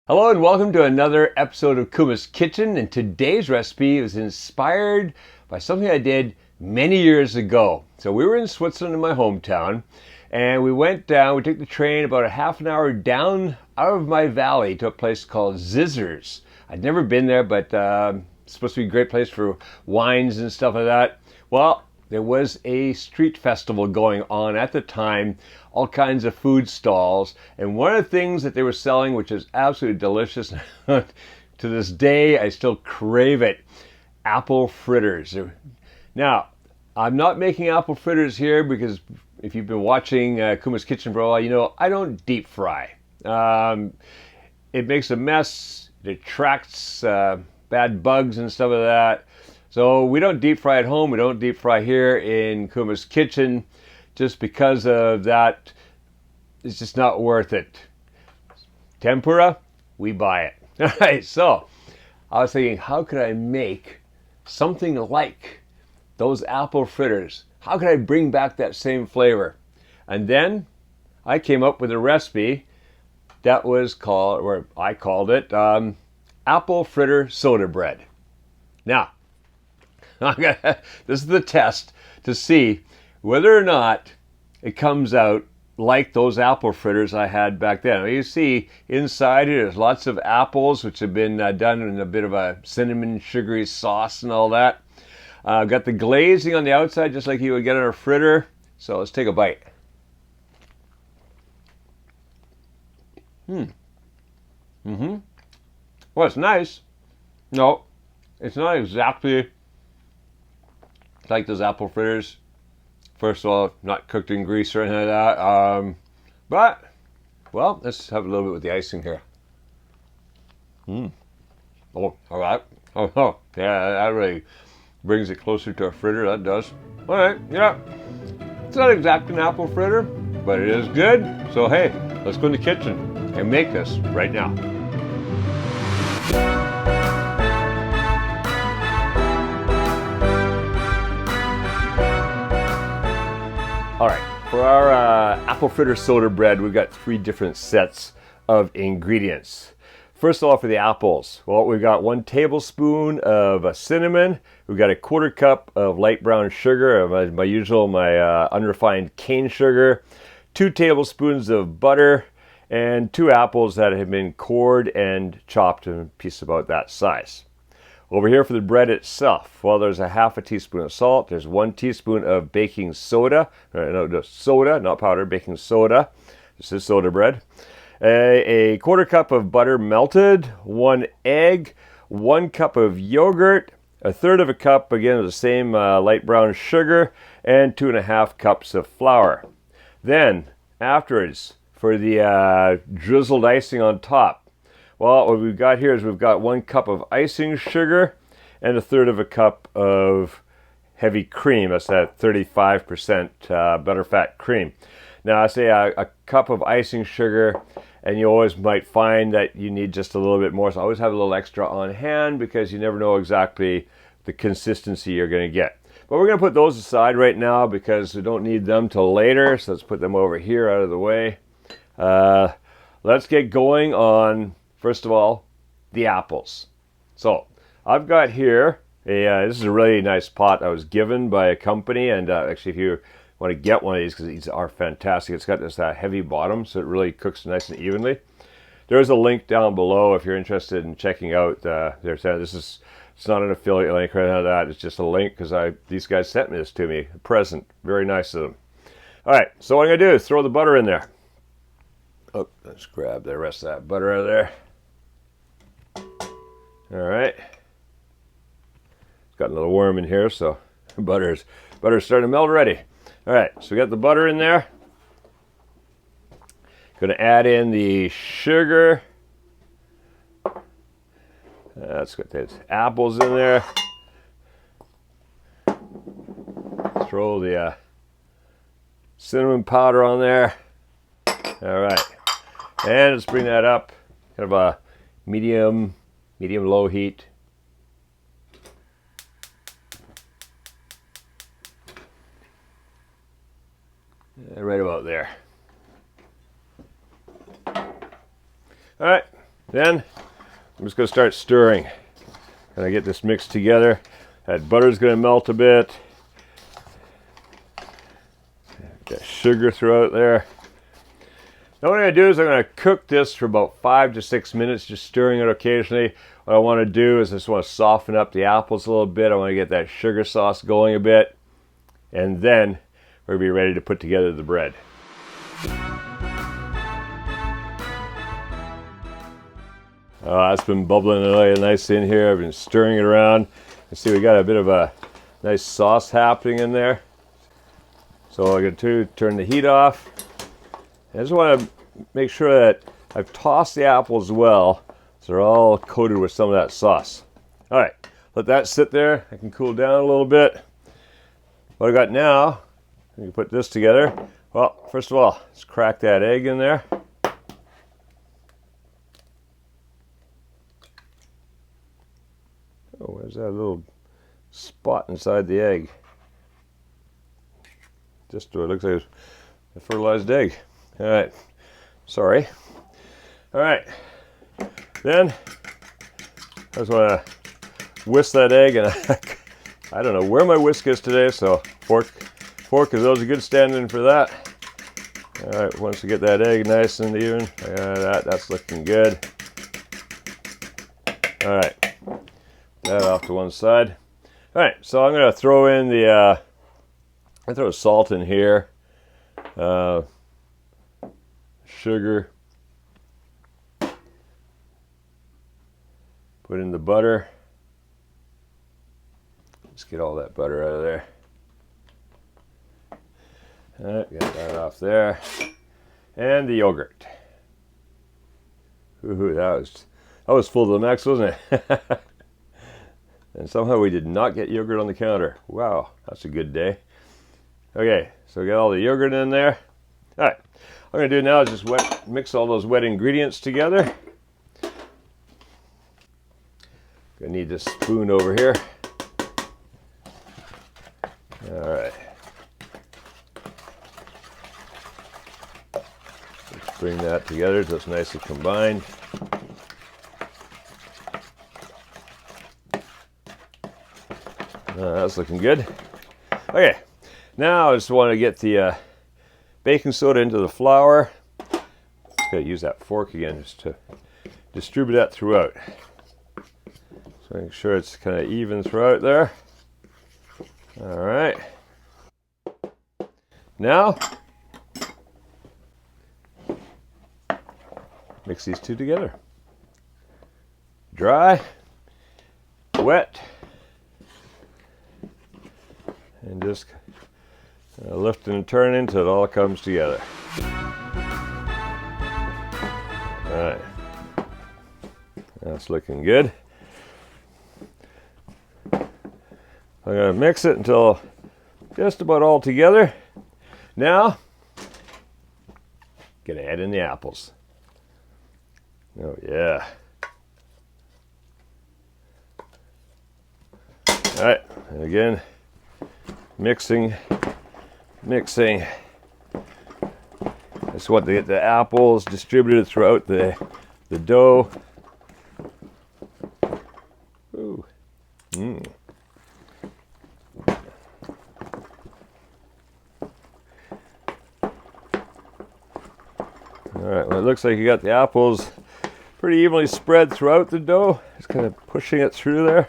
Hello and welcome to another episode of Kuma's Kitchen, and today's recipe was inspired by something I did many years ago. So we were in Switzerland in my hometown, and we went down, we took the train about a half an hour down out of my valley to a place called Zizzers. I'd never been there, but it's supposed to be a great place for wines and stuff like that. Well, there was a street festival going on at the time, all kinds of food stalls, and one of the things that they were selling, which is absolutely delicious, to this day I still crave it, apple fritters. Now, I'm not making apple fritters here because if you've been watching Kuma's Kitchen for a while, you know I don't deep fry. It makes a mess, it attracts bad bugs and stuff like that. So we don't deep fry at home, we don't deep fry here in Kuma's Kitchen, just because of that. It's just not worth it. Tempura, we buy it. All right, so I was thinking, how could I make something like those apple fritters? How could I bring back that same flavor? And then I came up with a recipe that was called, or I called it, apple fritter soda bread. Now, this is the test to see whether or not it comes out like those apple fritters I had back then. Now, you see inside it, there's lots of apples which have been done in a bit of a cinnamon sugary sauce and all that. Got the glazing on the outside just like you would get on a fritter. So let's take a bite. Well, it's nice. No, it's not exactly like those apple fritters. First of all, not cooked in grease or anything like that. But, well, let's have a little bit with the icing here. Oh, all right. Oh, yeah, that really brings it closer to a fritter. That does. All right, yeah. It's not exactly an apple fritter, but it is good. So, hey, let's go in the kitchen and make this right now. All right, for our apple fritter soda bread, we've got 3 different sets of ingredients. First of all, for the apples, well, we've got 1 tablespoon of cinnamon. We've got a 1/4 cup of light brown sugar, my unrefined cane sugar, 2 tablespoons of butter, and 2 apples that have been cored and chopped in pieces about that size. Over here for the bread itself, well, there's a 1/2 teaspoon of salt. There's 1 teaspoon of baking soda. No, soda, not powder, baking soda. This is soda bread. A 1/4 cup of butter melted, 1 egg, 1 cup of yogurt, 1/3 of a cup, again, of the same light brown sugar, and 2 1/2 cups of flour. Then, afterwards, for the drizzled icing on top, well, what we've got here is we've got 1 cup of icing sugar and 1/3 of a cup of heavy cream. That's that 35% butterfat cream. Now, I say a cup of icing sugar, and you always might find that you need just a little bit more. So always have a little extra on hand because you never know exactly the consistency you're going to get. But we're going to put those aside right now because we don't need them till later. So let's put them over here out of the way. Let's get going on, first of all, the apples. So I've got here, this is a really nice pot I was given by a company, and actually if you want to get one of these, because these are fantastic, it's got this heavy bottom, so it really cooks nice and evenly. There's a link down below if you're interested in checking out it's not an affiliate link or anything like that, it's just a link because these guys sent this to me, a present, very nice of them. All right, so what I'm going to do is throw the butter in there. Oh, let's grab the rest of that butter out of there. All right. It's got another worm in here, so butter's starting to melt already. All right, so we got the butter in there. Going to add in the sugar. Let's get those apples in there. Throw the cinnamon powder on there. All right, and let's bring that up, kind of a medium-low heat. Right about there. All right, Then I'm just going to start stirring. And I get this mixed together. That butter's going to melt a bit. Got sugar throughout there. Now what I'm going to do is I'm going to cook this for about 5 to 6 minutes, just stirring it occasionally. What I want to do is I just want to soften up the apples a little bit. I want to get that sugar sauce going a bit. And then we're going to be ready to put together the bread. It's been bubbling really nice in here. I've been stirring it around. You see we got a bit of a nice sauce happening in there. So all I'm going to do, turn the heat off. I just want to make sure that I've tossed the apples well so they're all coated with some of that sauce. All right, let that sit there. I can cool down a little bit. What I got now, you put this together. Well, first of all, let's crack that egg in there. Oh, where's that little spot inside the egg? Just what it looks like a fertilized egg. All right, sorry. All right, then I just want to whisk that egg, and I don't know where my whisk is today, so fork is always a good stand-in for that. All right, once you get that egg nice and even, that's looking good. All right, that off to one side. All right, so I'm going to throw in the I throw salt in here, sugar, put in the butter. Let's get all that butter out of there. All right, get that off there. And the yogurt. Ooh, that was full to the max, wasn't it? And somehow we did not get yogurt on the counter. Wow, that's a good day. Okay, so we got all the yogurt in there. All right, what I'm going to do now is just mix all those wet ingredients together. Gonna need this spoon over here. All right. Let's bring that together so it's nicely combined. That's looking good. Okay. Now I just want to get the baking soda into the flour. Just got to use that fork again just to distribute that throughout. So make sure it's kind of even throughout there. All right. Now mix these two together. Dry, wet, and just lift and turn until it all comes together. All right, that's looking good. I'm going to mix it until just about all together. Now, going to add in the apples. Oh yeah. All right, and again, mixing. I just want to get the apples distributed throughout the dough. Ooh. Mm. All right, well, it looks like you got the apples pretty evenly spread throughout the dough. Just kind of pushing it through there.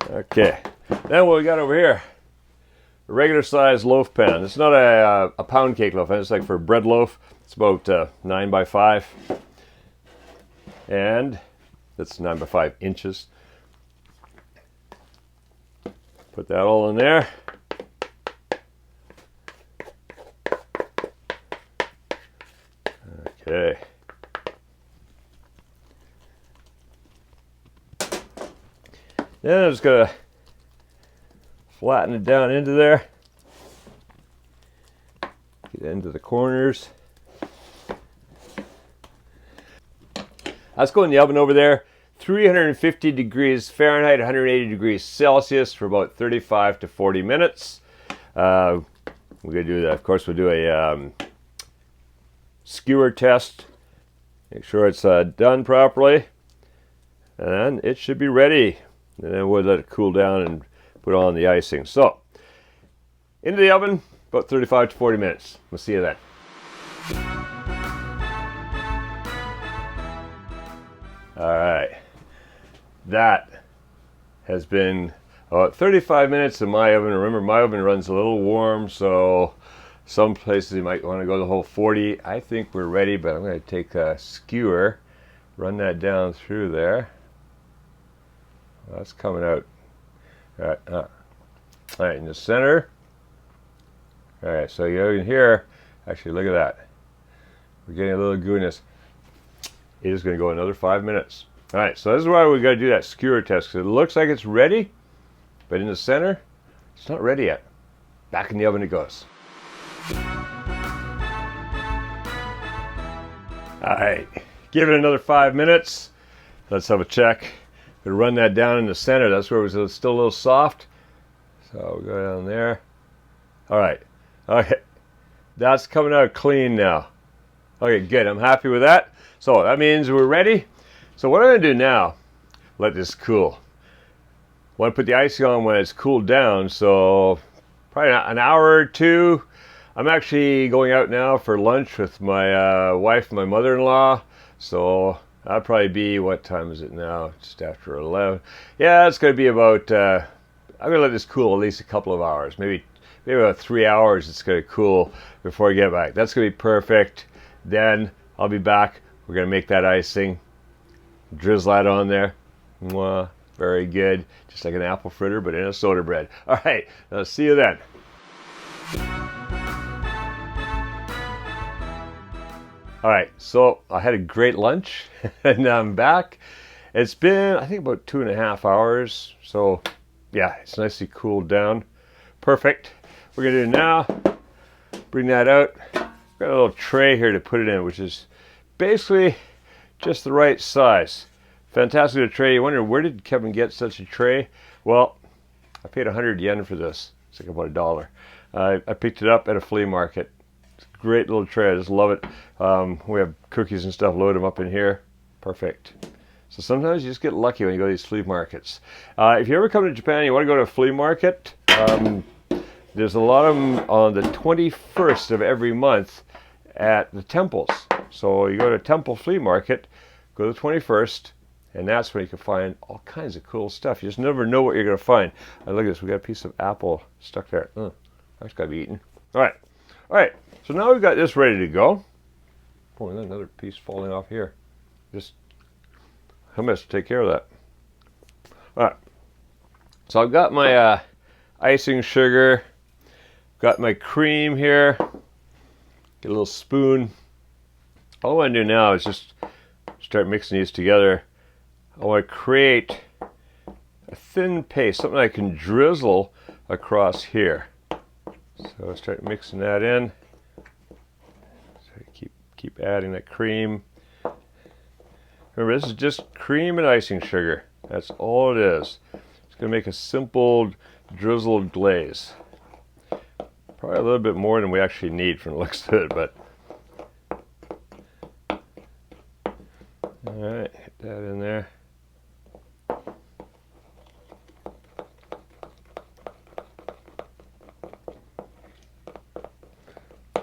Okay, then what we got over here, a regular size loaf pan. It's not a pound cake loaf, it's like for a bread loaf. It's about 9 by 5, and that's 9 by 5 inches. Put that all in there. Okay. Then I'm just going to flatten it down into there. Get into the corners. Let's go in the oven over there. 350 degrees Fahrenheit, 180 degrees Celsius for about 35 to 40 minutes. We're going to do that. Of course, we'll do a skewer test Make sure it's done properly, and it should be ready. And then we'll let it cool down and put on the icing. So, into the oven, about 35 to 40 minutes. We'll see you then. All right, that has been about 35 minutes in my oven. Remember, my oven runs a little warm, so some places you might want to go the whole 40. I think we're ready, but I'm going to take a skewer, run that down through there. That's coming out. All right, in the center. All right, so you can hear, actually look at that. We're getting a little gooiness. It is going to go another 5 minutes. All right, so this is why we got to do that skewer test, because it looks like it's ready, but in the center, it's not ready yet. Back in the oven it goes. All right, give it another 5 minutes. Let's have a check. We'll run that down in the center. That's where it was still a little soft. So we'll go down there. All right. Okay. That's coming out clean now. Okay, good. I'm happy with that. So that means we're ready. So what I'm going to do now, let this cool. I want to put the icing on when it's cooled down. So probably an hour or two. I'm actually going out now for lunch with my wife and my mother-in-law. So that'll probably be, what time is it now? Just after 11. Yeah, it's going to be about, I'm going to let this cool at least a couple of hours. Maybe about 3 hours it's going to cool before I get back. That's going to be perfect. Then I'll be back. We're going to make that icing. Drizzle that on there. Mwah, very good. Just like an apple fritter, but in a soda bread. All right, I'll see you then. All right, so I had a great lunch, and now I'm back. It's been, I think, about 2.5 hours. So, yeah, it's nicely cooled down. Perfect. We're gonna do now, bring that out. Got a little tray here to put it in, which is basically just the right size. Fantastic tray. You wonder, where did Kevin get such a tray? Well, I paid 100 yen for this. It's like about $1. I picked it up at a flea market. Great little tray. I just love it. We have cookies and stuff. Load them up in here. Perfect. So sometimes you just get lucky when you go to these flea markets. If you ever come to Japan and you want to go to a flea market, there's a lot of them on the 21st of every month at the temples. So you go to a temple flea market, go to the 21st, and that's when you can find all kinds of cool stuff. You just never know what you're going to find. Look at this. We got a piece of apple stuck there. That's got to be eaten. All right. All right. So now we've got this ready to go. Oh, and another piece falling off here. Just, I must take care of that. All right. So I've got my icing sugar, got my cream here. Get a little spoon. All I want to do now is just start mixing these together. I want to create a thin paste, something I can drizzle across here. So start mixing that in. So keep adding that cream. Remember, this is just cream and icing sugar. That's all it is. It's going to make a simple drizzled glaze. Probably a little bit more than we actually need from the looks of it, but all right, hit that in there.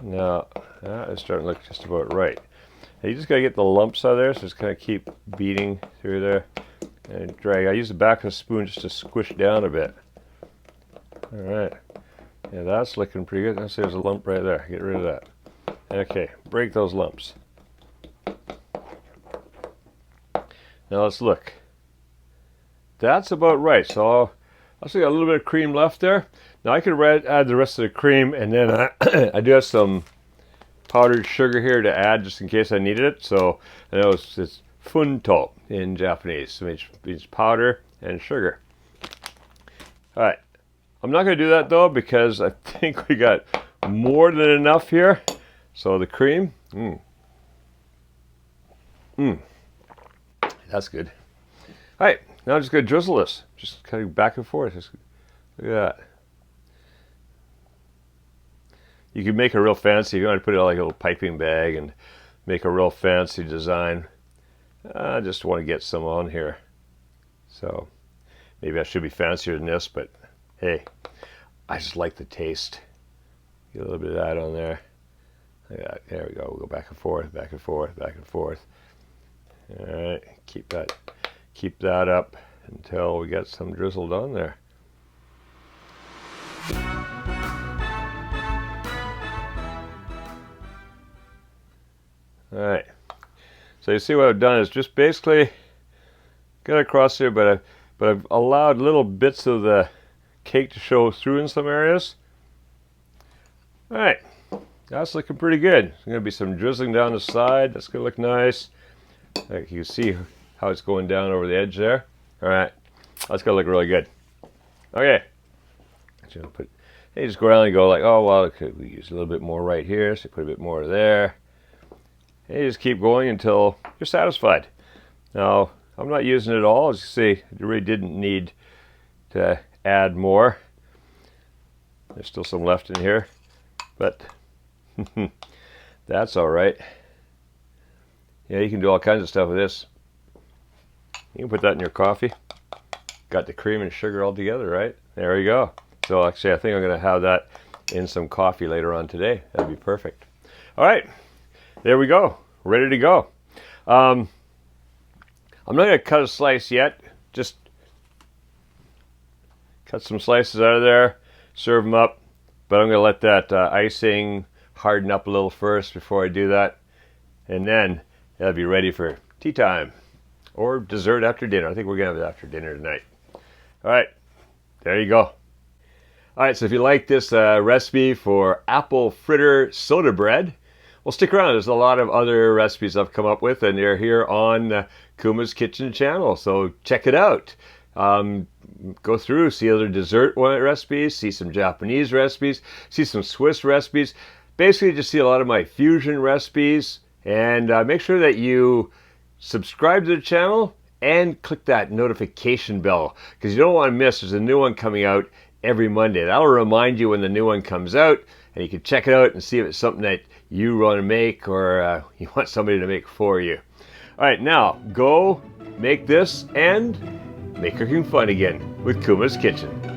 Now, that is starting to look just about right. Now, you just got to get the lumps out of there, so just kind of keep beating through there and drag. I use the back of the spoon just to squish down a bit. All right. Yeah, that's looking pretty good. Let's see, there's a lump right there. Get rid of that. Okay, break those lumps. Now let's look. That's about right. So I still got a little bit of cream left there. Now I could add the rest of the cream, and then I do have some powdered sugar here to add just in case I needed it. So I know it's funto in Japanese, which means powder and sugar. All right. I'm not going to do that though because I think we got more than enough here. So the cream, that's good. All right, now I'm just going to drizzle this, just kind of back and forth. Just, look at that. You can make it real fancy if you want to put it in like a little piping bag and make a real fancy design. I just want to get some on here. So maybe I should be fancier than this, but hey, I just like the taste. Get a little bit of that on there. Yeah, there we go. We'll go back and forth, back and forth, back and forth. All right, keep that up until we get some drizzled on there. All right. So you see what I've done is just basically got across here, but I've allowed little bits of the cake to show through in some areas. All right, that's looking pretty good. There's going to be some drizzling down the side. That's going to look nice. Like you can see how it's going down over the edge there. All right, that's going to look really good. Okay, so you just go around and go like, oh well, we use a little bit more right here, so put a bit more there. And you just keep going until you're satisfied. Now, I'm not using it all. As you see, I really didn't need to add more. There's still some left in here, but that's all right. Yeah, you can do all kinds of stuff with this. You can put that in your coffee. Got the cream and sugar all together, right? There you go. So actually, I think I'm going to have that in some coffee later on today. That'd be perfect. All right. There we go, ready to go. I'm not going to cut a slice yet, just cut some slices out of there, serve them up, but I'm going to let that icing harden up a little first before I do that, and then it'll be ready for tea time or dessert after dinner. I think we're going to have it after dinner tonight. All right, there you go. All right, so if you like this recipe for apple fritter soda bread, well, stick around. There's a lot of other recipes I've come up with, and they're here on Kuma's Kitchen channel, so check it out. Go through, see other dessert recipes, see some Japanese recipes, see some Swiss recipes. Basically, just see a lot of my fusion recipes, and make sure that you subscribe to the channel and click that notification bell, because you don't want to miss. There's a new one coming out every Monday. That'll remind you when the new one comes out, and you can check it out and see if it's something that you want to make or you want somebody to make for you. All right, now go make this and make cooking fun again with Kuma's Kitchen.